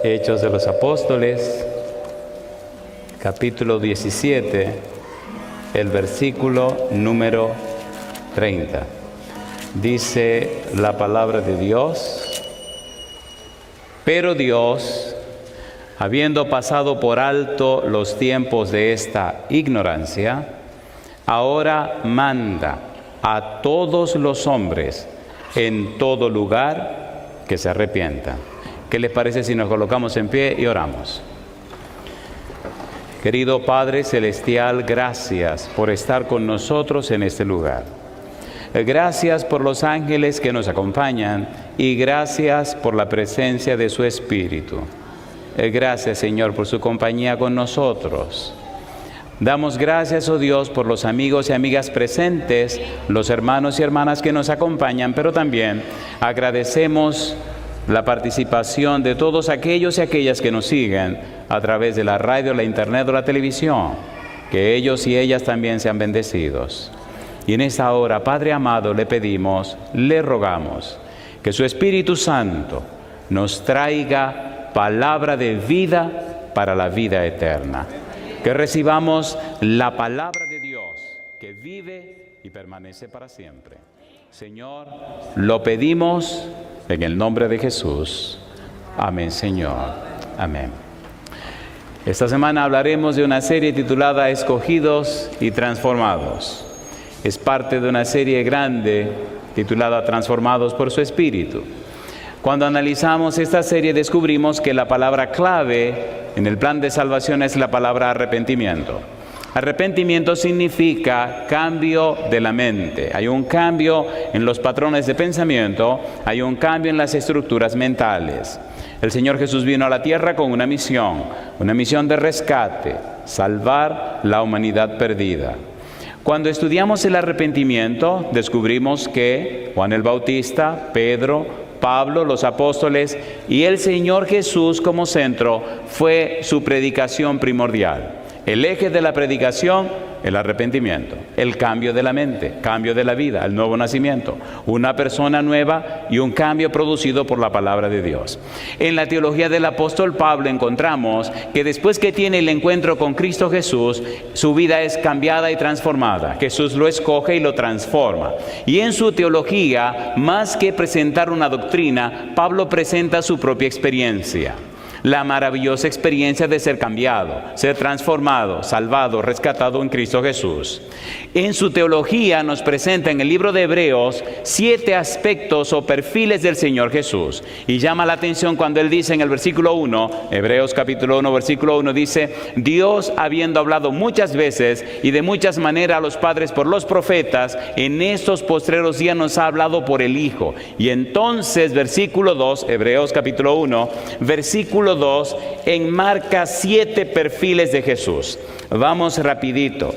Hechos de los Apóstoles, capítulo 17, el versículo número 30. Dice la palabra de Dios: pero Dios, habiendo pasado por alto los tiempos de esta ignorancia, ahora manda a todos los hombres en todo lugar que se arrepientan. ¿Qué les parece si nos colocamos en pie y oramos? Querido Padre Celestial, gracias por estar con nosotros en este lugar. Gracias por los ángeles que nos acompañan y gracias por la presencia de su Espíritu. Gracias, Señor, por su compañía con nosotros. Damos gracias, oh Dios, por los amigos y amigas presentes, los hermanos y hermanas que nos acompañan, pero también agradecemos la participación de todos aquellos y aquellas que nos siguen a través de la radio, la internet o la televisión. Que ellos y ellas también sean bendecidos. Y en esta hora, Padre amado, le pedimos, le rogamos, que su Espíritu Santo nos traiga palabra de vida para la vida eterna. Que recibamos la palabra de Dios que vive y permanece para siempre. Señor, lo pedimos en el nombre de Jesús. Amén, Señor. Amén. Esta semana hablaremos de una serie titulada Escogidos y Transformados. Es parte de una serie grande titulada Transformados por su Espíritu. Cuando analizamos esta serie descubrimos que la palabra clave en el plan de salvación es la palabra arrepentimiento. Arrepentimiento significa cambio de la mente. Hay un cambio en los patrones de pensamiento, hay un cambio en las estructuras mentales. El Señor Jesús vino a la tierra con una misión de rescate, salvar la humanidad perdida. Cuando estudiamos el arrepentimiento, descubrimos que Juan el Bautista, Pedro, Pablo, los apóstoles y el Señor Jesús como centro fue su predicación primordial. El eje de la predicación, el arrepentimiento, el cambio de la mente, cambio de la vida, el nuevo nacimiento, una persona nueva y un cambio producido por la palabra de Dios. En la teología del apóstol Pablo encontramos que después que tiene el encuentro con Cristo Jesús, su vida es cambiada y transformada. Jesús lo escoge y lo transforma. Y en su teología, más que presentar una doctrina, Pablo presenta su propia experiencia. La maravillosa experiencia de ser cambiado, ser transformado, salvado, rescatado en Cristo Jesús. En su teología nos presenta en el libro de Hebreos 7 aspectos o perfiles del Señor Jesús. Y llama la atención cuando él dice en el versículo 1, Hebreos capítulo 1, versículo 1, dice: Dios, habiendo hablado muchas veces y de muchas maneras a los padres por los profetas, en estos postreros días nos ha hablado por el Hijo. Y entonces, versículo 2, Hebreos capítulo 1, versículo 2, enmarca 7 perfiles de Jesús. Vamos rapidito.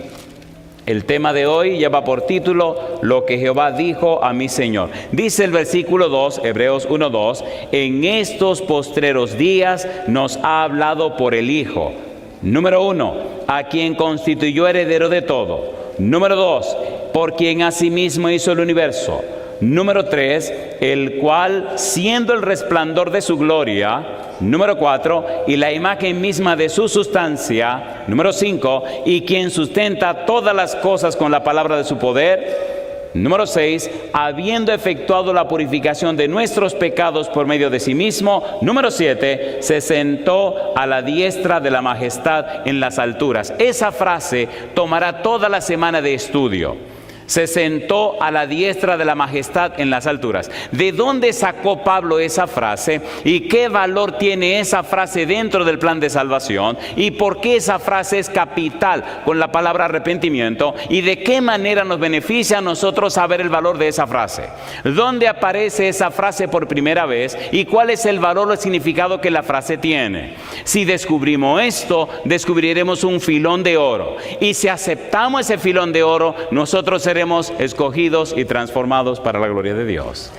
El tema de hoy lleva por título Lo que Jehová dijo a mi Señor. Dice el versículo 2, Hebreos 1:2, en estos postreros días nos ha hablado por el Hijo. Número 1, a quien constituyó heredero de todo. Número 2, por quien asimismo hizo el universo. Número 3, el cual, siendo el resplandor de su gloria. Número 4, y la imagen misma de su sustancia. Número 5, y quien sustenta todas las cosas con la palabra de su poder. Número 6, habiendo efectuado la purificación de nuestros pecados por medio de sí mismo. Número 7, se sentó a la diestra de la majestad en las alturas. Esa frase tomará toda la semana de estudio. Se sentó a la diestra de la majestad en las alturas. ¿De dónde sacó Pablo esa frase? ¿Y qué valor tiene esa frase dentro del plan de salvación? ¿Y por qué esa frase es capital con la palabra arrepentimiento? ¿Y de qué manera nos beneficia a nosotros saber el valor de esa frase? ¿Dónde aparece esa frase por primera vez? ¿Y cuál es el valor o el significado que la frase tiene? Si descubrimos esto, descubriremos un filón de oro. Y si aceptamos ese filón de oro, nosotros seremos escogidos y transformados para la gloria de Dios.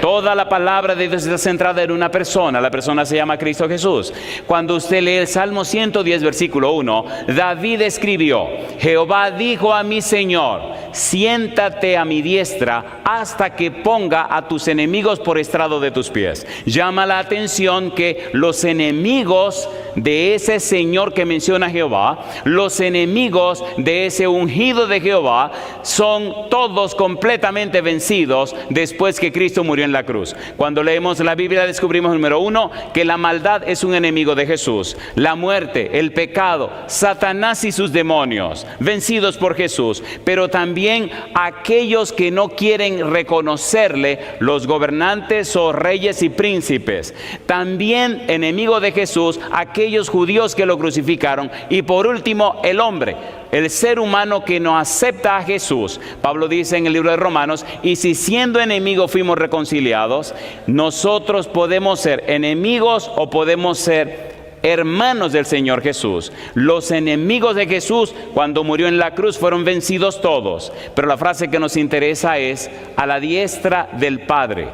Toda la palabra de Dios está centrada en una persona. La persona se llama Cristo Jesús. Cuando usted lee el Salmo 110, versículo 1, David escribió: Jehová dijo a mi Señor, siéntate a mi diestra hasta que ponga a tus enemigos por estrado de tus pies. Llama la atención que los enemigos de ese Señor que menciona Jehová, los enemigos de ese ungido de Jehová, son todos completamente vencidos después que Cristo murió en la cruz. Cuando leemos la Biblia descubrimos, número uno, que la maldad es un enemigo de Jesús. La muerte, el pecado, Satanás y sus demonios, vencidos por Jesús. Pero también aquellos que no quieren reconocerle, los gobernantes o reyes y príncipes. También enemigo de Jesús, aquellos judíos que lo crucificaron. Y por último, el hombre, el ser humano que no acepta a Jesús. Pablo dice en el libro de Romanos, y si siendo enemigos fuimos reconciliados, nosotros podemos ser enemigos o podemos ser hermanos del Señor Jesús. Los enemigos de Jesús, cuando murió en la cruz, fueron vencidos todos. Pero la frase que nos interesa es a la diestra del Padre.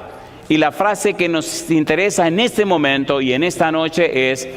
Y la frase que nos interesa en este momento y en esta noche es: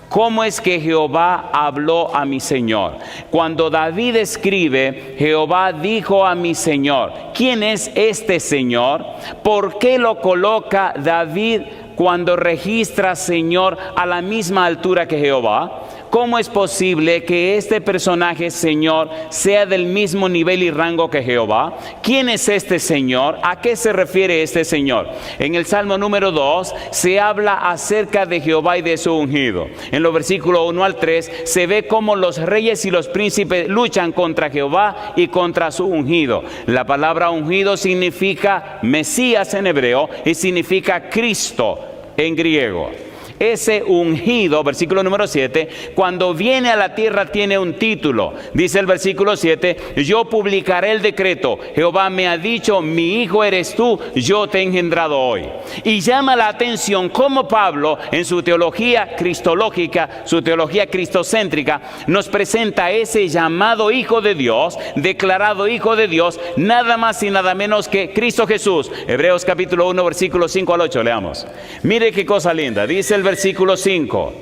¿cómo es que Jehová habló a mi Señor? Cuando David escribe, Jehová dijo a mi Señor. ¿Quién es este Señor? ¿Por qué lo coloca David cuando registra Señor a la misma altura que Jehová? ¿Cómo es posible que este personaje Señor sea del mismo nivel y rango que Jehová? ¿Quién es este Señor? ¿A qué se refiere este Señor? En el Salmo número 2 se habla acerca de Jehová y de su ungido. En los versículos 1 al 3 se ve cómo los reyes y los príncipes luchan contra Jehová y contra su ungido. La palabra ungido significa Mesías en hebreo y significa Cristo en griego. Ese ungido, versículo número 7, cuando viene a la tierra tiene un título. Dice el versículo 7, yo publicaré el decreto. Jehová me ha dicho, mi hijo eres tú, yo te he engendrado hoy. Y llama la atención cómo Pablo, en su teología cristológica, su teología cristocéntrica, nos presenta ese llamado hijo de Dios, declarado hijo de Dios, nada más y nada menos que Cristo Jesús. Hebreos capítulo 1, versículos 5 al 8, leamos. Mire qué cosa linda, dice el versículo 5.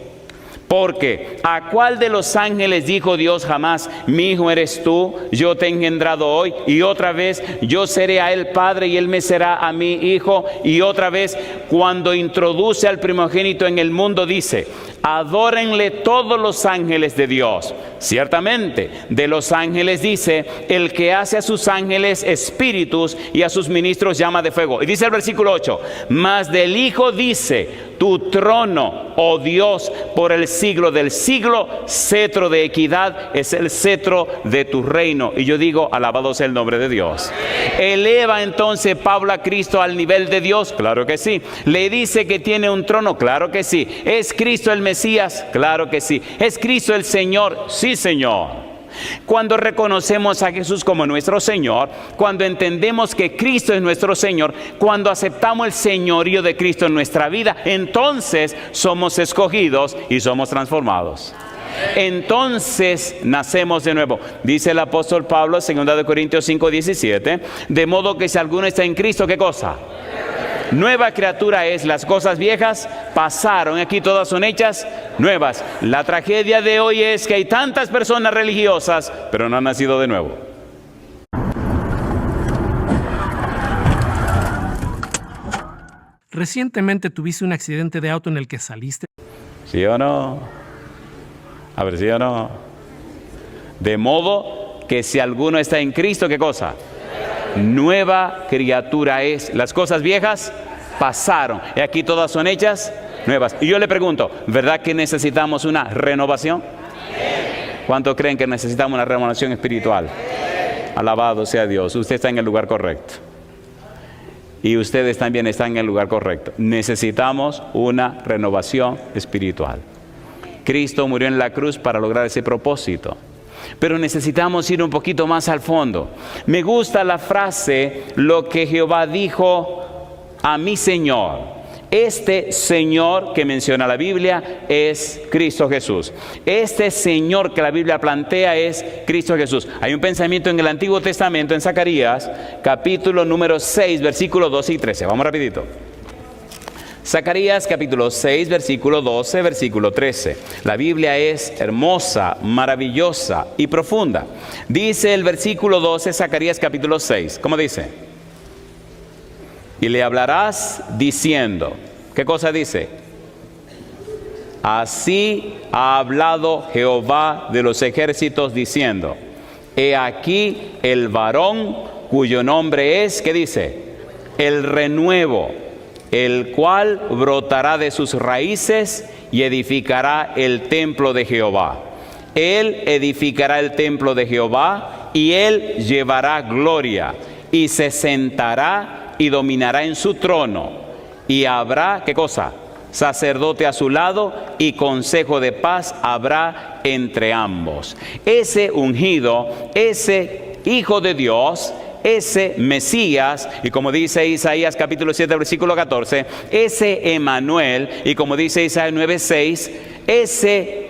Porque ¿a cuál de los ángeles dijo Dios jamás, mi hijo eres tú, yo te he engendrado hoy? Y otra vez, yo seré a él padre y él me será a mí hijo. Y otra vez, cuando introduce al primogénito en el mundo, dice, adórenle todos los ángeles de Dios. Ciertamente, de los ángeles dice, el que hace a sus ángeles espíritus y a sus ministros llama de fuego. Y dice el versículo 8, mas del Hijo dice, tu trono, oh Dios, por el siglo del siglo, cetro de equidad es el cetro de tu reino. Y yo digo, alabado sea el nombre de Dios. ¿Eleva entonces Pablo a Cristo al nivel de Dios? Claro que sí. ¿Le dice que tiene un trono? Claro que sí. ¿Es Cristo el Mesías? Claro que sí. ¿Es Cristo el Señor? Sí, Señor. Cuando reconocemos a Jesús como nuestro Señor, cuando entendemos que Cristo es nuestro Señor, cuando aceptamos el señorío de Cristo en nuestra vida, entonces somos escogidos y somos transformados. Entonces nacemos de nuevo. Dice el apóstol Pablo, 2 Corintios 5:17, de modo que si alguno está en Cristo, ¿qué cosa? Nueva criatura es, las cosas viejas pasaron, aquí todas son hechas nuevas. La tragedia de hoy es que hay tantas personas religiosas, pero no han nacido de nuevo. Recientemente tuviste un accidente de auto en el que saliste. ¿Sí o no? A ver, ¿sí o no? De modo que si alguno está en Cristo, ¿qué cosa? Nueva criatura es. Las cosas viejas pasaron y aquí todas son hechas nuevas. Y yo le pregunto, ¿verdad que necesitamos una renovación? ¿Cuántos creen que necesitamos una renovación espiritual? Alabado sea Dios. Usted está en el lugar correcto. Y ustedes también están en el lugar correcto. Necesitamos una renovación espiritual. Cristo murió en la cruz para lograr ese propósito. Pero necesitamos ir un poquito más al fondo. Me gusta la frase, lo que Jehová dijo a mi Señor. Este Señor que menciona la Biblia es Cristo Jesús. Este Señor que la Biblia plantea es Cristo Jesús. Hay un pensamiento en el Antiguo Testamento, en Zacarías, capítulo número 6, versículos 12 y 13. Vamos rapidito. Zacarías capítulo 6, versículo 12, versículo 13. La Biblia es hermosa, maravillosa y profunda. Dice el versículo 12, Zacarías capítulo 6. ¿Cómo dice? Y le hablarás diciendo. ¿Qué cosa dice? Así ha hablado Jehová de los ejércitos diciendo: he aquí el varón cuyo nombre es, ¿qué dice? El renuevo, el cual brotará de sus raíces y edificará el templo de Jehová. Él edificará el templo de Jehová y él llevará gloria y se sentará y dominará en su trono. Y habrá, ¿qué cosa? Sacerdote a su lado y consejo de paz habrá entre ambos. Ese ungido, ese Hijo de Dios, ese Mesías, y como dice Isaías capítulo 7, versículo 14, ese Emmanuel, y como dice Isaías 9, 6, ese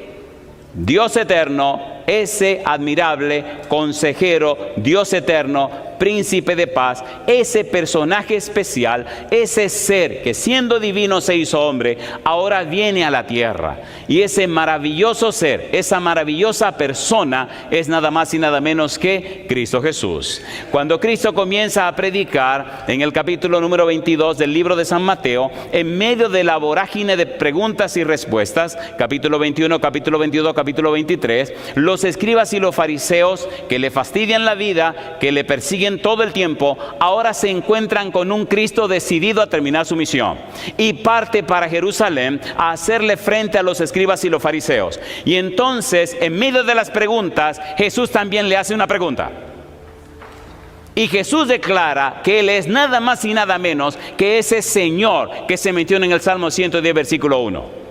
Dios eterno, ese admirable consejero, Dios eterno, príncipe de paz, ese personaje especial, ese ser que siendo divino se hizo hombre, ahora viene a la tierra. Y ese maravilloso ser, esa maravillosa persona es nada más y nada menos que Cristo Jesús. Cuando Cristo comienza a predicar en el capítulo número 22 del libro de San Mateo, en medio de la vorágine de preguntas y respuestas, capítulo 21, capítulo 22, capítulo 23, los escribas y los fariseos que le fastidian la vida, que le persiguen todo el tiempo, ahora se encuentran con un Cristo decidido a terminar su misión y parte para Jerusalén a hacerle frente a los escribas y los fariseos. Y entonces, en medio de las preguntas, Jesús también le hace una pregunta. Y Jesús declara que Él es nada más y nada menos que ese Señor que se menciona en el Salmo 110, versículo 1.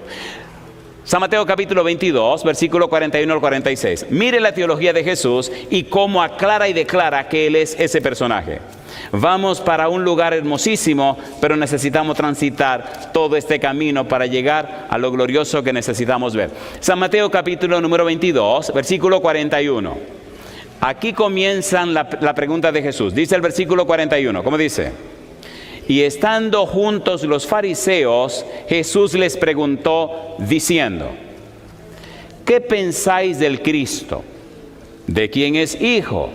San Mateo capítulo 22, versículo 41 al 46. Mire la teología de Jesús y cómo aclara y declara que Él es ese personaje. Vamos para un lugar hermosísimo, pero necesitamos transitar todo este camino para llegar a lo glorioso que necesitamos ver. San Mateo capítulo número 22, versículo 41. Aquí comienzan la pregunta de Jesús. Dice el versículo 41, ¿cómo dice? Y estando juntos los fariseos, Jesús les preguntó diciendo: ¿qué pensáis del Cristo? ¿De quién es hijo?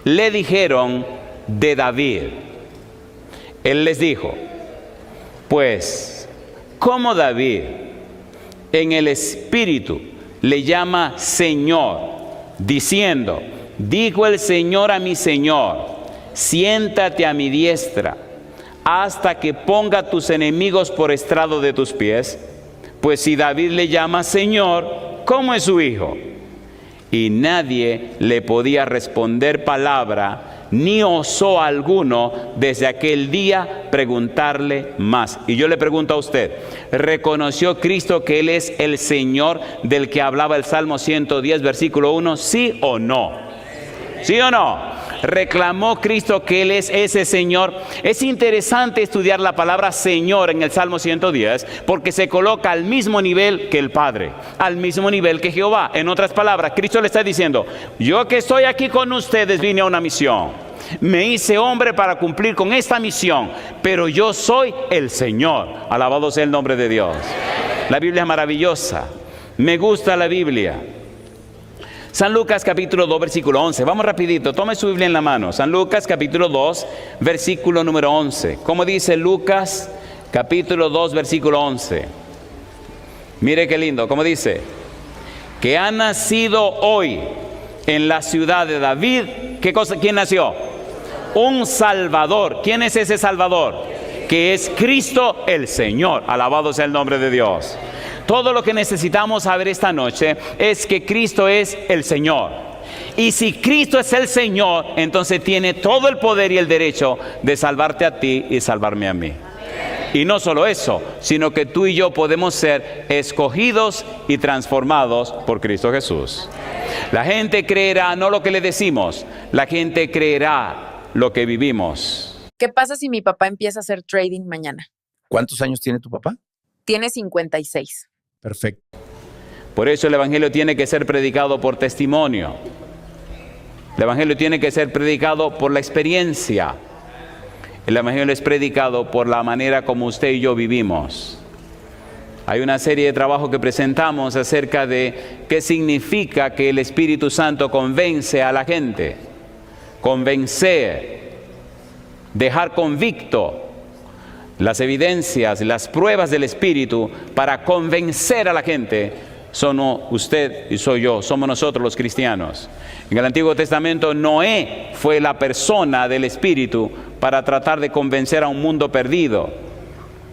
Le dijeron: de David. Él les dijo: pues, ¿cómo David en el Espíritu le llama Señor, diciendo: dijo el Señor a mi Señor, siéntate a mi diestra, hasta que ponga tus enemigos por estrado de tus pies? Pues si David le llama Señor, ¿cómo es su hijo? Y nadie le podía responder palabra, ni osó alguno desde aquel día preguntarle más. Y yo le pregunto a usted, ¿reconoció Cristo que Él es el Señor del que hablaba el Salmo 110, versículo 1? ¿Sí o no? ¿Sí o no? ¿Reclamó Cristo que Él es ese Señor? Es interesante estudiar la palabra Señor en el Salmo 110 porque se coloca al mismo nivel que el Padre, al mismo nivel que Jehová. En otras palabras, Cristo le está diciendo: yo que estoy aquí con ustedes vine a una misión. Me hice hombre para cumplir con esta misión, pero yo soy el Señor. Alabado sea el nombre de Dios. La Biblia es maravillosa. Me gusta la Biblia. San Lucas capítulo 2, versículo 11. Vamos rapidito, tome su Biblia en la mano. San Lucas capítulo 2, versículo número 11. ¿Cómo dice Lucas capítulo 2, versículo 11? Mire qué lindo, ¿cómo dice? Que ha nacido hoy en la ciudad de David. ¿Qué cosa? ¿Quién nació? Un Salvador. ¿Quién es ese Salvador? Que es Cristo el Señor. Alabado sea el nombre de Dios. Todo lo que necesitamos saber esta noche es que Cristo es el Señor. Y si Cristo es el Señor, entonces tiene todo el poder y el derecho de salvarte a ti y salvarme a mí. Y no solo eso, sino que tú y yo podemos ser escogidos y transformados por Cristo Jesús. La gente creerá no lo que le decimos, la gente creerá lo que vivimos. ¿Qué pasa si mi papá empieza a hacer trading mañana? ¿Cuántos años tiene tu papá? Tiene 56. Perfecto. Por eso el Evangelio tiene que ser predicado por testimonio. El Evangelio tiene que ser predicado por la experiencia. El Evangelio es predicado por la manera como usted y yo vivimos. Hay una serie de trabajos que presentamos acerca de qué significa que el Espíritu Santo convence a la gente. Convencer, dejar convicto las evidencias, las pruebas del Espíritu para convencer a la gente. Son usted y soy yo, somos nosotros los cristianos. En el Antiguo Testamento, Noé fue la persona del Espíritu para tratar de convencer a un mundo perdido.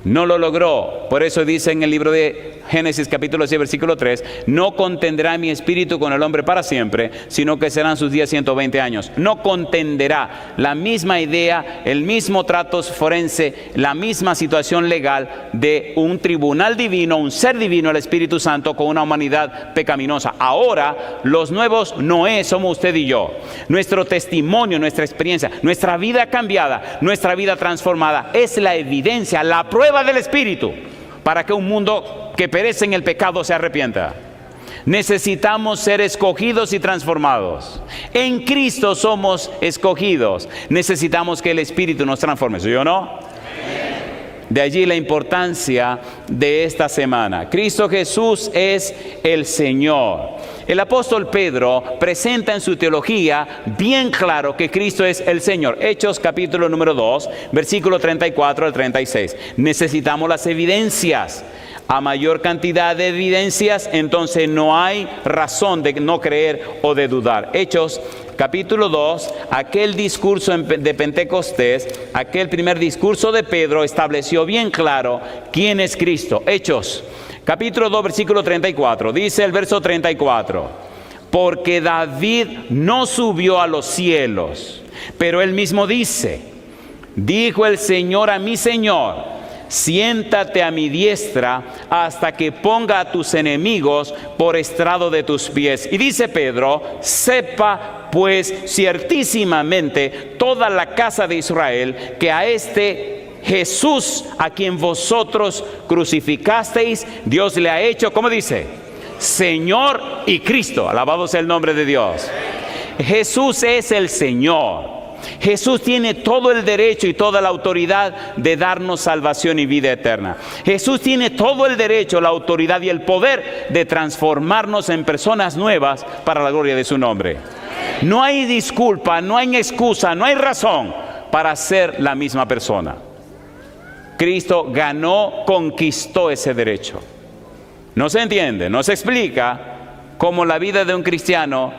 No lo logró. Por eso dice en el libro de Génesis capítulo 6 versículo 3, no contenderá mi espíritu con el hombre para siempre, sino que serán sus días 120 años. No contenderá. La misma idea, el mismo trato forense, la misma situación legal de un tribunal divino, un ser divino, el Espíritu Santo, con una humanidad pecaminosa. Ahora, los nuevos Noé somos usted y yo. Nuestro testimonio, nuestra experiencia, nuestra vida cambiada, nuestra vida transformada, es la evidencia, la prueba del Espíritu para que un mundo que perece en el pecado se arrepienta. Necesitamos ser escogidos y transformados. En Cristo somos escogidos. Necesitamos que el Espíritu nos transforme. ¿Sí o no? De allí la importancia de esta semana. Cristo Jesús es el Señor. El apóstol Pedro presenta en su teología bien claro que Cristo es el Señor. Hechos capítulo número 2, versículo 34 al 36. Necesitamos las evidencias. A mayor cantidad de evidencias, entonces no hay razón de no creer o de dudar. Hechos capítulo 2, aquel discurso de Pentecostés, aquel primer discurso de Pedro estableció bien claro quién es Cristo. Hechos capítulo 2, versículo 34, dice el verso 34, porque David no subió a los cielos, pero él mismo dice, dijo el Señor a mi Señor, siéntate a mi diestra hasta que ponga a tus enemigos por estrado de tus pies. Y dice Pedro, sepa pues ciertísimamente toda la casa de Israel que a este Jesús a quien vosotros crucificasteis, Dios le ha hecho, ¿cómo dice? Señor y Cristo. Alabado sea el nombre de Dios. Jesús es el Señor. Jesús tiene todo el derecho y toda la autoridad de darnos salvación y vida eterna. Jesús tiene todo el derecho, la autoridad y el poder de transformarnos en personas nuevas para la gloria de su nombre. No hay disculpa, no hay excusa, no hay razón para ser la misma persona. Cristo ganó, conquistó ese derecho. No se entiende, no se explica cómo la vida de un cristiano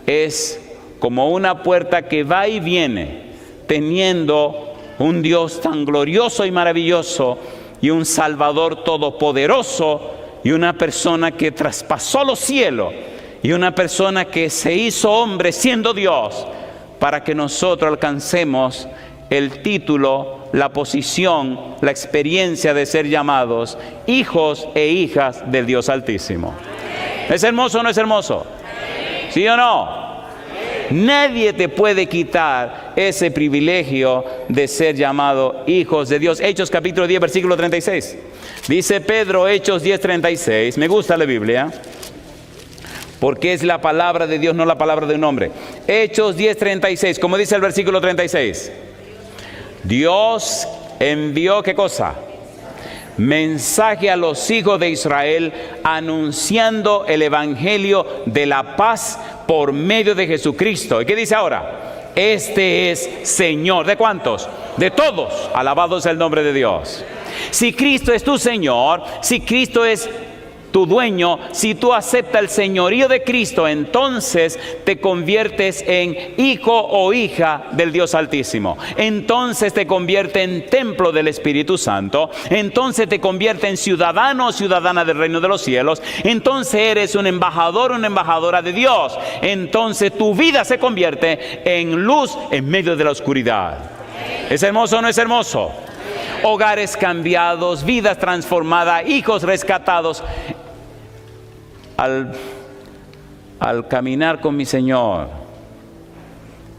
es como una puerta que va y viene, teniendo un Dios tan glorioso y maravilloso y un Salvador todopoderoso y una persona que traspasó los cielos y una persona que se hizo hombre siendo Dios para que nosotros alcancemos el título, la posición, la experiencia de ser llamados hijos e hijas del Dios Altísimo. ¿Es hermoso o no es hermoso? ¿Sí o no? Nadie te puede quitar ese privilegio de ser llamado hijos de Dios. Hechos capítulo 10, versículo 36. Dice Pedro, Hechos 10, 36. Me gusta la Biblia, porque es la palabra de Dios, no la palabra de un hombre. Hechos 10, 36. Como dice el versículo 36. Dios envió, ¿qué cosa? Mensaje a los hijos de Israel anunciando el evangelio de la paz por medio de Jesucristo. ¿Y qué dice ahora? Este es Señor. ¿De cuántos? De todos. Alabado sea el nombre de Dios. Si Cristo es tu Señor, si Cristo es tu dueño, si tú aceptas el señorío de Cristo, entonces te conviertes en hijo o hija del Dios Altísimo. Entonces te convierte en templo del Espíritu Santo. Entonces te convierte en ciudadano o ciudadana del reino de los cielos. Entonces eres un embajador o una embajadora de Dios. Entonces tu vida se convierte en luz en medio de la oscuridad. ¿Es hermoso o no es hermoso? Hogares cambiados, vidas transformadas, hijos rescatados. Al caminar con mi Señor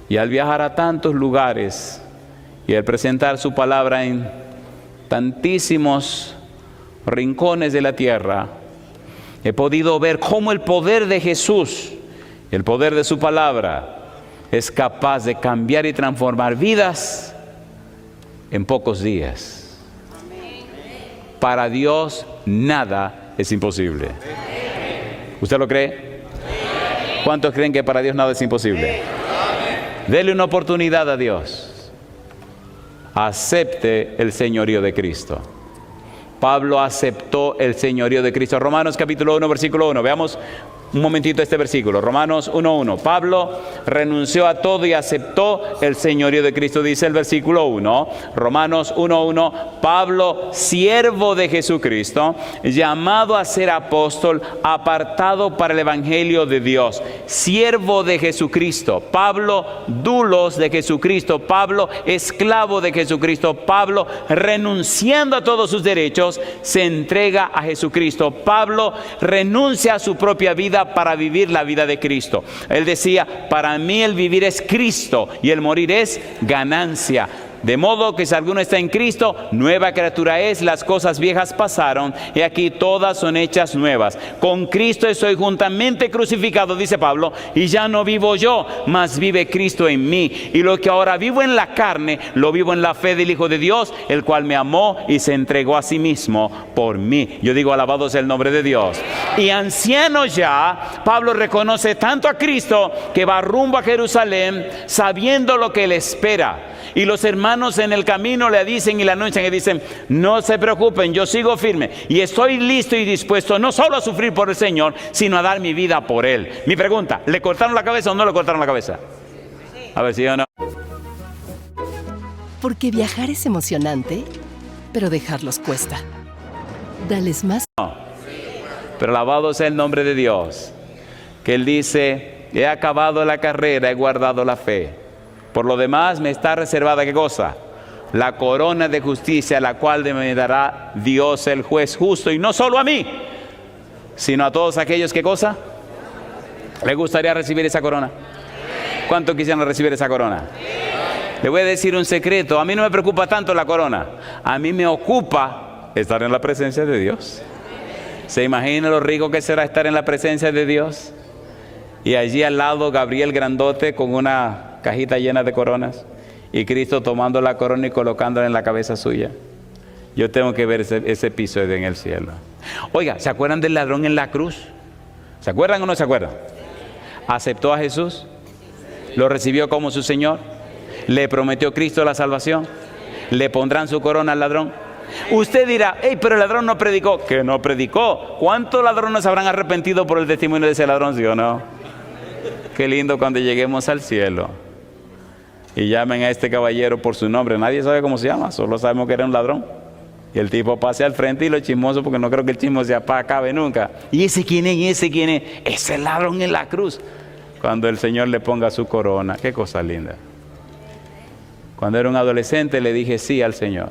y al viajar a tantos lugares y al presentar su palabra en tantísimos rincones de la tierra, he podido ver cómo el poder de Jesús, el poder de su palabra, es capaz de cambiar y transformar vidas en pocos días. Para Dios nada es imposible. ¿Usted lo cree? ¿Cuántos creen que para Dios nada es imposible? Dele una oportunidad a Dios. Acepte el señorío de Cristo. Pablo aceptó el señorío de Cristo. Romanos capítulo 1, versículo 1. Veamos un momentito este versículo. Romanos 1:1. Pablo renunció a todo y aceptó el señorío de Cristo. Dice el versículo 1. Romanos 1:1. Pablo, siervo de Jesucristo, llamado a ser apóstol, apartado para el evangelio de Dios. Siervo de Jesucristo. Pablo, dulos de Jesucristo. Pablo, esclavo de Jesucristo. Pablo, renunciando a todos sus derechos, se entrega a Jesucristo. Pablo renuncia a su propia vida para vivir la vida de Cristo. Él decía, para mí el vivir es Cristo y el morir es ganancia. De modo que si alguno está en Cristo, nueva criatura es, las cosas viejas pasaron, y aquí todas son hechas nuevas. Con Cristo estoy juntamente crucificado, dice Pablo, y ya no vivo yo, mas vive Cristo en mí. Y lo que ahora vivo en la carne, lo vivo en la fe del Hijo de Dios, el cual me amó y se entregó a sí mismo por mí. Yo digo, alabado sea el nombre de Dios. Y anciano ya, Pablo reconoce tanto a Cristo que va rumbo a Jerusalén, sabiendo lo que le espera. Y los hermanos en el camino le dicen y le anuncian y dicen, no se preocupen, yo sigo firme y estoy listo y dispuesto no solo a sufrir por el Señor, sino a dar mi vida por Él. Mi pregunta, ¿le cortaron la cabeza o no le cortaron la cabeza? A ver si yo no. Porque viajar es emocionante, pero dejarlos cuesta. Dales más. No. Pero alabado sea el nombre de Dios, que Él dice, he acabado la carrera, he guardado la fe. Por lo demás me está reservada, ¿qué cosa? La corona de justicia, la cual me dará Dios el juez justo, y no solo a mí, sino a todos aquellos, ¿qué cosa? ¿Le gustaría recibir esa corona? ¿Cuánto quisieran recibir esa corona? Le voy a decir un secreto, a mí no me preocupa tanto la corona, a mí me ocupa estar en la presencia de Dios. ¿Se imagina lo rico que será estar en la presencia de Dios? Y allí al lado Gabriel grandote con una cajita llena de coronas, y Cristo tomando la corona y colocándola en la cabeza suya. Yo tengo que ver ese episodio en el cielo. Oiga, ¿se acuerdan del ladrón en la cruz? ¿Se acuerdan o no se acuerdan? ¿Aceptó a Jesús? ¿Lo recibió como su Señor? ¿Le prometió Cristo la salvación? ¿Le pondrán su corona al ladrón? Usted dirá, hey, pero el ladrón no predicó. ¿Que no predicó? ¿Cuántos ladrones habrán arrepentido por el testimonio de ese ladrón, sí o no? Qué lindo cuando lleguemos al cielo y llamen a este caballero por su nombre. Nadie sabe cómo se llama, solo sabemos que era un ladrón. Y el tipo pase al frente y lo chismoso, porque no creo que el chismo se acabe nunca. ¿Y ese quién es? ¿Y ese quién es? Ese ladrón en la cruz. Cuando el Señor le ponga su corona. Qué cosa linda. Cuando era un adolescente le dije sí al Señor.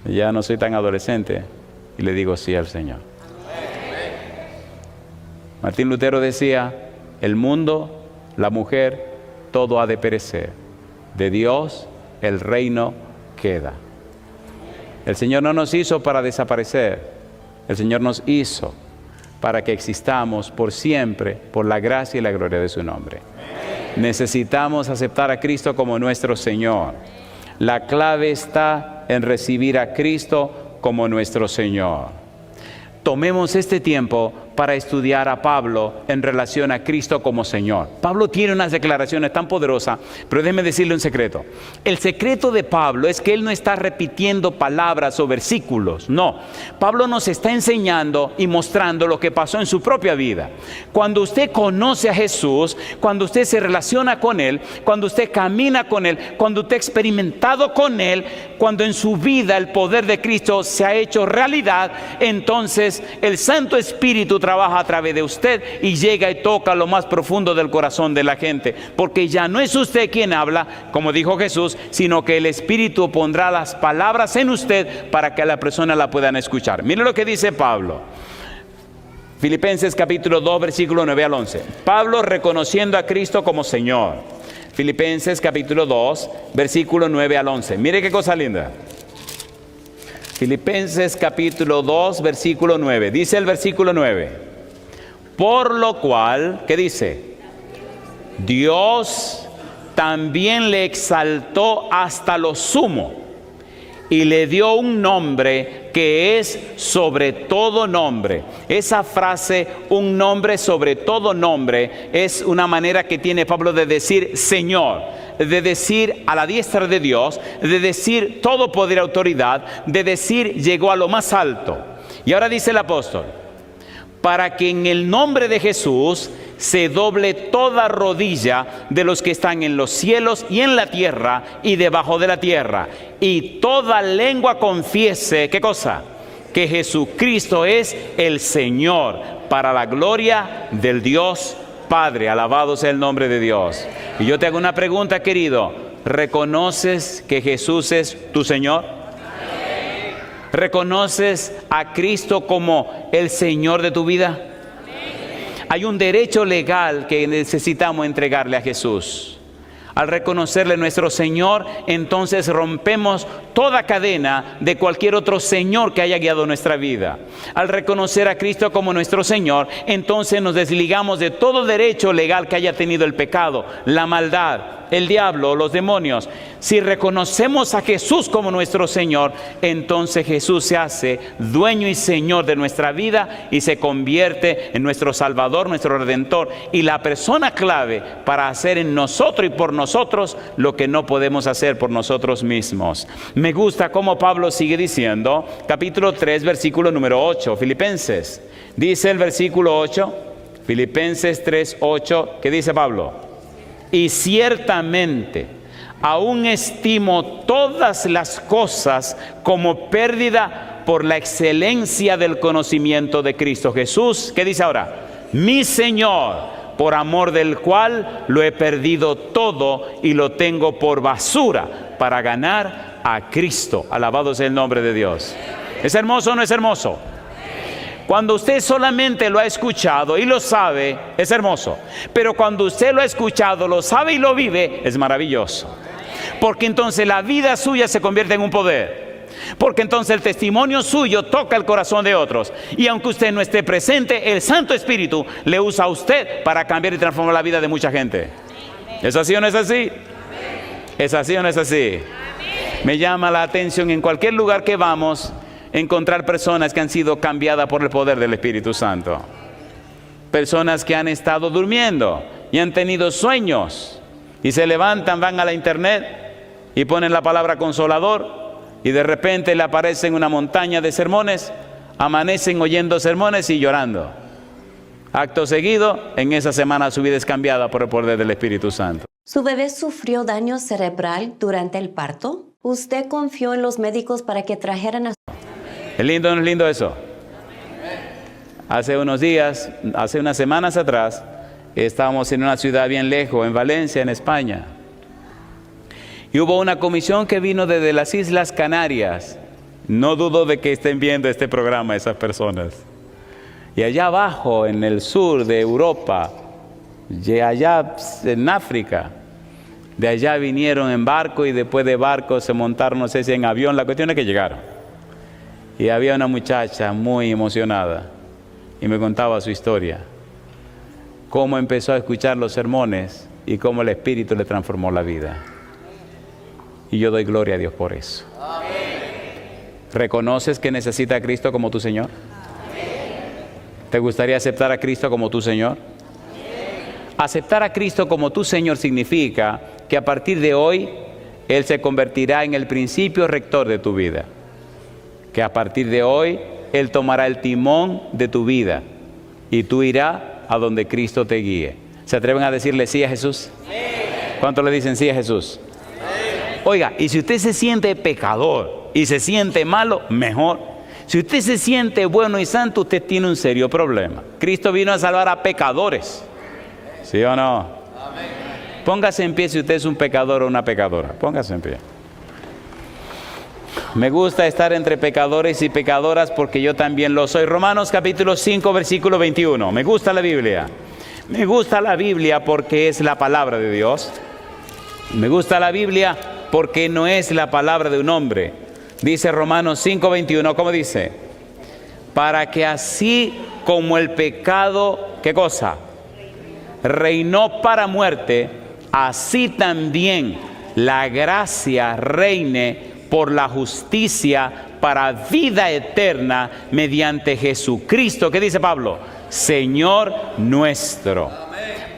Ya no soy tan adolescente y le digo sí al Señor. Martín Lutero decía, el mundo, la mujer, todo ha de perecer. De Dios el reino queda. El Señor no nos hizo para desaparecer. El Señor nos hizo para que existamos por siempre por la gracia y la gloria de su nombre. Necesitamos aceptar a Cristo como nuestro Señor. La clave está en recibir a Cristo como nuestro Señor. Tomemos este tiempo para estudiar a Pablo en relación a Cristo como Señor. Pablo tiene unas declaraciones tan poderosas, pero déjeme decirle un secreto. El secreto de Pablo es que él no está repitiendo palabras o versículos, no. Pablo nos está enseñando y mostrando lo que pasó en su propia vida. Cuando usted conoce a Jesús, cuando usted se relaciona con Él, cuando usted camina con Él, cuando usted ha experimentado con Él, cuando en su vida el poder de Cristo se ha hecho realidad, entonces el Santo Espíritu trabaja a través de usted y llega y toca lo más profundo del corazón de la gente, porque ya no es usted quien habla, como dijo Jesús, sino que el Espíritu pondrá las palabras en usted para que a la persona la puedan escuchar. Mire lo que dice Pablo. Filipenses capítulo 2, versículo 9 al 11. Pablo reconociendo a Cristo como Señor. Filipenses capítulo 2, versículo 9 al 11. Mire qué cosa linda. Filipenses capítulo 2, versículo 9. Dice el versículo 9. Por lo cual, ¿qué dice? Dios también le exaltó hasta lo sumo y le dio un nombre que es sobre todo nombre. Esa frase, un nombre sobre todo nombre, es una manera que tiene Pablo de decir Señor, de decir a la diestra de Dios, de decir todo poder y autoridad, de decir llegó a lo más alto. Y ahora dice el apóstol, para que en el nombre de Jesús se doble toda rodilla de los que están en los cielos y en la tierra y debajo de la tierra, y toda lengua confiese, ¿qué cosa? Que Jesucristo es el Señor, para la gloria del Dios Padre. Alabado sea el nombre de Dios. Y yo te hago una pregunta, querido. ¿Reconoces que Jesús es tu Señor? ¿Reconoces a Cristo como el Señor de tu vida? Hay un derecho legal que necesitamos entregarle a Jesús. Al reconocerle nuestro Señor, entonces rompemos toda cadena de cualquier otro Señor que haya guiado nuestra vida. Al reconocer a Cristo como nuestro Señor, entonces nos desligamos de todo derecho legal que haya tenido el pecado, la maldad, el diablo, los demonios. Si reconocemos a Jesús como nuestro Señor, entonces Jesús se hace dueño y Señor de nuestra vida y se convierte en nuestro Salvador, nuestro Redentor y la persona clave para hacer en nosotros y por nosotros lo que no podemos hacer por nosotros mismos. Me gusta cómo Pablo sigue diciendo, capítulo 3, versículo número 8, Filipenses. Dice el versículo 8, Filipenses 3, 8, ¿qué dice Pablo? Y ciertamente aún estimo todas las cosas como pérdida por la excelencia del conocimiento de Cristo Jesús. ¿Qué dice ahora? Mi Señor, por amor del cual lo he perdido todo y lo tengo por basura para ganar a Cristo. Alabado sea el nombre de Dios. ¿Es hermoso o no es hermoso? Cuando usted solamente lo ha escuchado y lo sabe, es hermoso. Pero cuando usted lo ha escuchado, lo sabe y lo vive, es maravilloso. Porque entonces la vida suya se convierte en un poder. Porque entonces el testimonio suyo toca el corazón de otros. Y aunque usted no esté presente, el Santo Espíritu le usa a usted para cambiar y transformar la vida de mucha gente. ¿Es así o no es así? ¿Es así o no es así? Me llama la atención en cualquier lugar que vamos, encontrar personas que han sido cambiadas por el poder del Espíritu Santo. Personas que han estado durmiendo y han tenido sueños y se levantan, van a la internet y ponen la palabra consolador y de repente le aparecen una montaña de sermones, amanecen oyendo sermones y llorando. Acto seguido, en esa semana su vida es cambiada por el poder del Espíritu Santo. ¿Su bebé sufrió daño cerebral durante el parto? ¿Usted confió en los médicos para que trajeran a... ¿Es lindo o no es lindo eso? Hace unos días, hace unas semanas atrás, estábamos en una ciudad bien lejos, en Valencia, en España. Y hubo una comisión que vino desde las Islas Canarias. No dudo de que estén viendo este programa esas personas. Y allá abajo, en el sur de Europa, y allá en África, de allá vinieron en barco y después de barco se montaron, no sé si en avión, la cuestión es que llegaron. Y había una muchacha muy emocionada y me contaba su historia. Cómo empezó a escuchar los sermones y cómo el Espíritu le transformó la vida. Y yo doy gloria a Dios por eso. ¿Reconoces que necesitas a Cristo como tu Señor? ¿Te gustaría aceptar a Cristo como tu Señor? Aceptar a Cristo como tu Señor significa que a partir de hoy Él se convertirá en el principio rector de tu vida. Que a partir de hoy Él tomará el timón de tu vida y tú irás a donde Cristo te guíe. ¿Se atreven a decirle sí a Jesús? Sí. ¿Cuántos le dicen sí a Jesús? Sí. Oiga, y si usted se siente pecador y se siente malo, mejor. Si usted se siente bueno y santo, usted tiene un serio problema. Cristo vino a salvar a pecadores. ¿Sí o no? Amén. Póngase en pie si usted es un pecador o una pecadora. Póngase en pie. Me gusta estar entre pecadores y pecadoras porque yo también lo soy. Romanos capítulo 5, versículo 21. Me gusta la Biblia. Me gusta la Biblia porque es la palabra de Dios. Me gusta la Biblia porque no es la palabra de un hombre. Dice Romanos 5, 21, ¿cómo dice? Para que así como el pecado, ¿qué cosa? Reinó para muerte, así también la gracia reine por la justicia para vida eterna mediante Jesucristo. ¿Qué dice Pablo? Señor nuestro.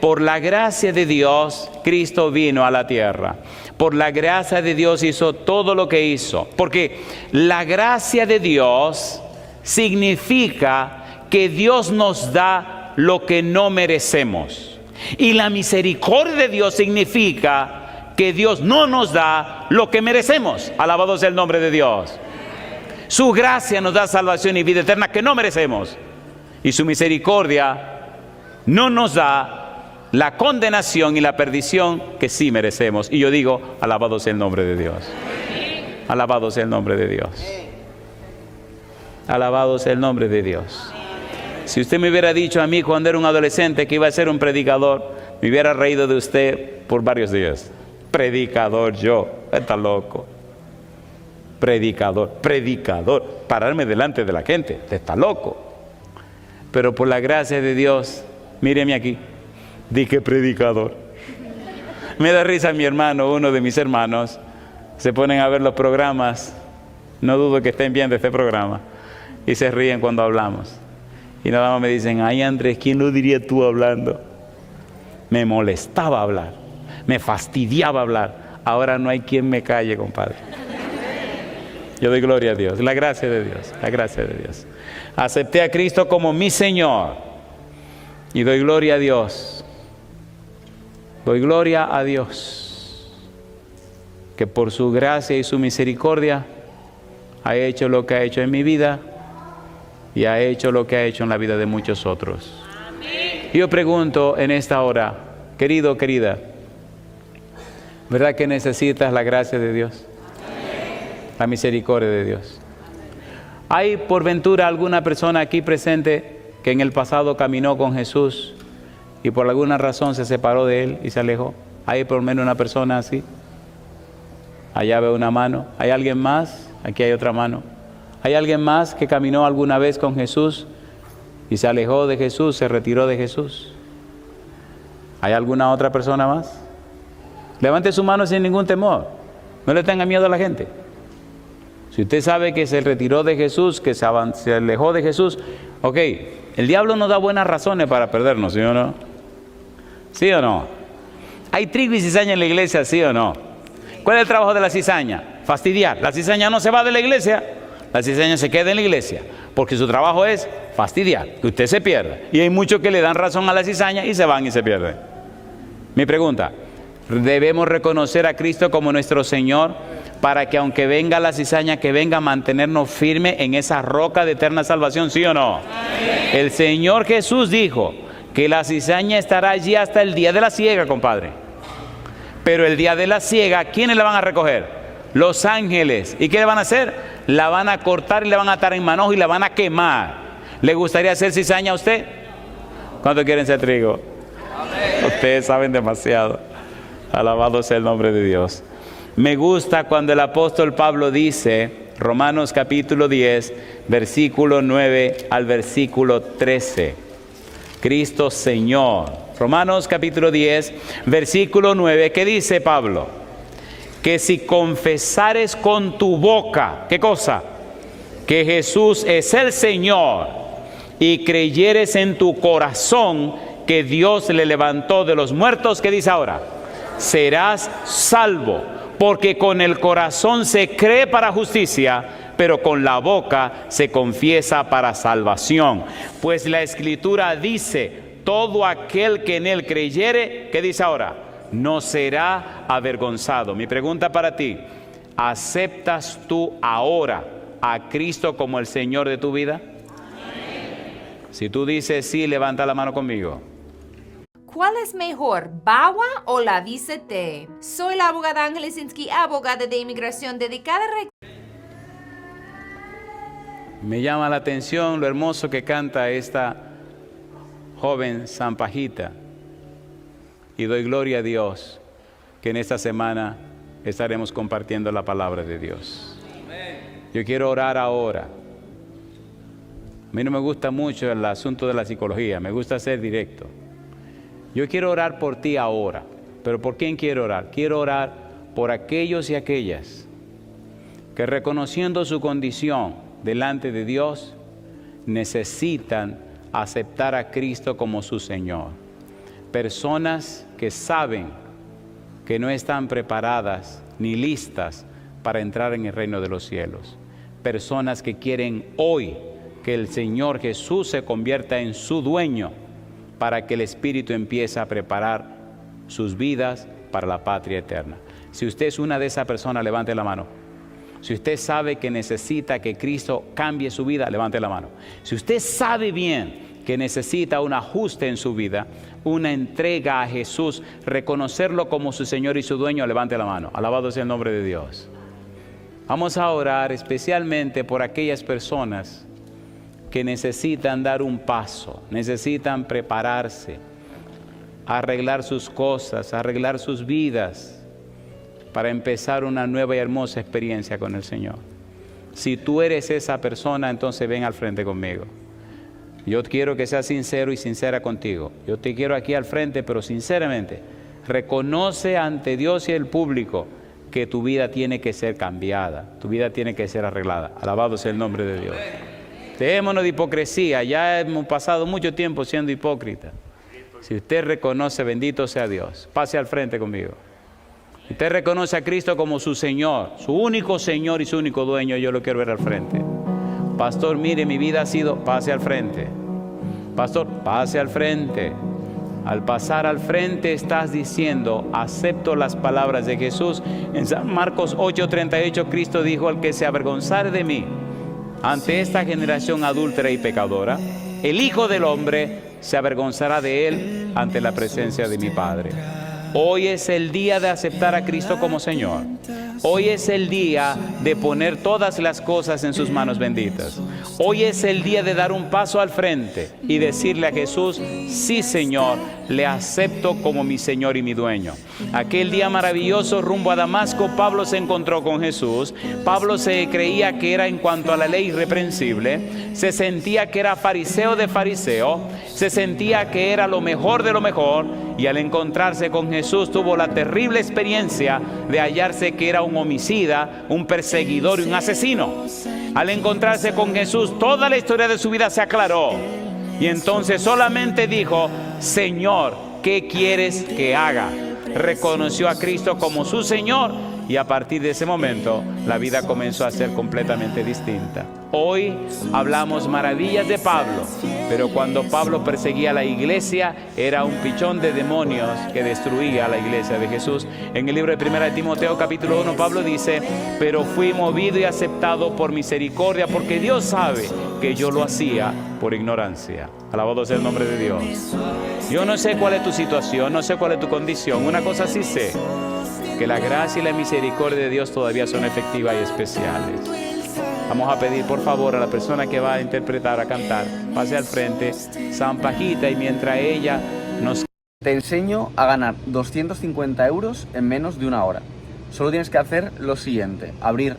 Por la gracia de Dios, Cristo vino a la tierra. Por la gracia de Dios hizo todo lo que hizo. Porque la gracia de Dios significa que Dios nos da lo que no merecemos. Y la misericordia de Dios significa que Dios no nos da lo que merecemos. Alabado sea el nombre de Dios. Su gracia nos da salvación y vida eterna que no merecemos. Y su misericordia no nos da la condenación y la perdición que sí merecemos. Y yo digo, alabado sea el nombre de Dios. Alabado sea el nombre de Dios. Alabado sea el nombre de Dios. Si usted me hubiera dicho a mí cuando era un adolescente que iba a ser un predicador, me hubiera reído de usted por varios días. Predicador yo, está loco. Predicador, pararme delante de la gente, está loco. Pero por la gracia de Dios, míreme aquí, dije predicador. Me da risa mi hermano, uno de mis hermanos, se ponen a ver los programas, no dudo que estén viendo este programa, y se ríen cuando hablamos. Y nada más me dicen, ay Andrés, ¿quién lo diría tú hablando? Me molestaba hablar, me fastidiaba hablar. Ahora no hay quien me calle, compadre. Yo doy gloria a Dios, la gracia de Dios, la gracia de Dios. Acepté a Cristo como mi Señor y doy gloria a Dios. Doy gloria a Dios que por su gracia y su misericordia ha hecho lo que ha hecho en mi vida y ha hecho lo que ha hecho en la vida de muchos otros. Amén. Yo pregunto en esta hora, querido, querida, ¿verdad que necesitas la gracia de Dios? La misericordia de Dios. ¿Hay por ventura alguna persona aquí presente que en el pasado caminó con Jesús y por alguna razón se separó de Él y se alejó? ¿Hay por lo menos una persona así? Allá veo una mano. ¿Hay alguien más? Aquí hay otra mano. ¿Hay alguien más que caminó alguna vez con Jesús y se alejó de Jesús, se retiró de Jesús? ¿Hay alguna otra persona más? Levante su mano sin ningún temor. No le tenga miedo a la gente. Si usted sabe que se retiró de Jesús, que se alejó de Jesús, ok, el diablo nos da buenas razones para perdernos, ¿sí o no? ¿Sí o no? ¿Hay trigo y cizaña en la iglesia, sí o no? ¿Cuál es el trabajo de la cizaña? Fastidiar. La cizaña no se va de la iglesia, la cizaña se queda en la iglesia, porque su trabajo es fastidiar, que usted se pierda. Y hay muchos que le dan razón a la cizaña y se van y se pierden. Mi pregunta, ¿debemos reconocer a Cristo como nuestro Señor para que aunque venga la cizaña, que venga a mantenernos firmes en esa roca de eterna salvación, sí o no? Amén. El Señor Jesús dijo que la cizaña estará allí hasta el día de la siega, compadre. Pero el día de la siega, ¿quiénes la van a recoger? Los ángeles. ¿Y qué le van a hacer? La van a cortar y la van a atar en manojo y la van a quemar. ¿Le gustaría hacer cizaña a usted? ¿Cuántos quieren ser trigo? Amén. Ustedes saben demasiado. Alabado sea el nombre de Dios. Me gusta cuando el apóstol Pablo dice, Romanos capítulo 10, versículo 9 al versículo 13. Cristo Señor. Romanos capítulo 10, versículo 9. ¿Qué dice Pablo? Que si confesares con tu boca, ¿qué cosa? Que Jesús es el Señor y creyeres en tu corazón que Dios le levantó de los muertos, ¿qué dice ahora? Serás salvo, porque con el corazón se cree para justicia, pero con la boca se confiesa para salvación. Pues la Escritura dice, todo aquel que en él creyere, ¿qué dice ahora? No será avergonzado. Mi pregunta para ti, ¿aceptas tú ahora a Cristo como el Señor de tu vida? Si tú dices sí, levanta la mano conmigo. ¿Cuál es mejor, BAWA o la visa T? Soy la abogada Ángela Lisinski, abogada de inmigración dedicada a... Me llama la atención lo hermoso que canta esta joven Zampajita. Y doy gloria a Dios que en esta semana estaremos compartiendo la palabra de Dios. Yo quiero orar ahora. A mí no me gusta mucho el asunto de la psicología, me gusta ser directo. Yo quiero orar por ti ahora. Pero ¿por quién quiero orar? Quiero orar por aquellos y aquellas que, reconociendo su condición delante de Dios, necesitan aceptar a Cristo como su Señor. Personas que saben que no están preparadas ni listas para entrar en el reino de los cielos. Personas que quieren hoy que el Señor Jesús se convierta en su dueño para que el Espíritu empiece a preparar sus vidas para la patria eterna. Si usted es una de esas personas, levante la mano. Si usted sabe que necesita que Cristo cambie su vida, levante la mano. Si usted sabe bien que necesita un ajuste en su vida, una entrega a Jesús, reconocerlo como su Señor y su dueño, levante la mano. Alabado sea el nombre de Dios. Vamos a orar especialmente por aquellas personas que necesitan dar un paso, necesitan prepararse, arreglar sus cosas, arreglar sus vidas para empezar una nueva y hermosa experiencia con el Señor. Si tú eres esa persona, entonces ven al frente conmigo. Yo quiero que seas sincero y sincera contigo. Yo te quiero aquí al frente, pero sinceramente, reconoce ante Dios y el público que tu vida tiene que ser cambiada, tu vida tiene que ser arreglada. Alabado sea el nombre de Dios. Dejémonos de hipocresía, ya hemos pasado mucho tiempo siendo hipócritas. Si usted reconoce, bendito sea Dios, pase al frente conmigo. Usted reconoce a Cristo como su Señor, su único Señor y su único dueño, yo lo quiero ver al frente. Pastor, mire, mi vida ha sido, pase al frente. Pastor, pase al frente. Al pasar al frente estás diciendo, acepto las palabras de Jesús. En San Marcos 8:38, Cristo dijo, al que se avergonzare de mí ante esta generación adúltera y pecadora, el Hijo del Hombre se avergonzará de él ante la presencia de mi Padre. Hoy es el día de aceptar a Cristo como Señor. Hoy es el día de poner todas las cosas en sus manos benditas. Hoy es el día de dar un paso al frente y decirle a Jesús, sí Señor, le acepto como mi Señor y mi dueño. Aquel día maravilloso rumbo a Damasco, Pablo se encontró con Jesús. Pablo se creía que era en cuanto a la ley irreprensible. Se sentía que era fariseo de fariseo. Se sentía que era lo mejor de lo mejor. Y al encontrarse con Jesús tuvo la terrible experiencia de hallarse que era un homicida, un perseguidor y un asesino. Al encontrarse con Jesús, toda la historia de su vida se aclaró. Y entonces solamente dijo, Señor, ¿qué quieres que haga? Reconoció a Cristo como su Señor y a partir de ese momento la vida comenzó a ser completamente distinta. Hoy hablamos maravillas de Pablo, pero cuando Pablo perseguía a la iglesia era un pichón de demonios que destruía a la iglesia de Jesús. En el libro de 1 Timoteo capítulo 1 Pablo dice, pero fui movido y aceptado por misericordia porque Dios sabe que yo lo hacía por ignorancia. Alabado sea el nombre de Dios. Yo no sé cuál es tu situación, no sé cuál es tu condición. Una cosa sí sé, que la gracia y la misericordia de Dios todavía son efectivas y especiales. Vamos a pedir por favor a la persona que va a interpretar, a cantar, pase al frente, San Pajita, y mientras ella nos... Te enseño a ganar 250 euros en menos de una hora. Solo tienes que hacer lo siguiente, abrir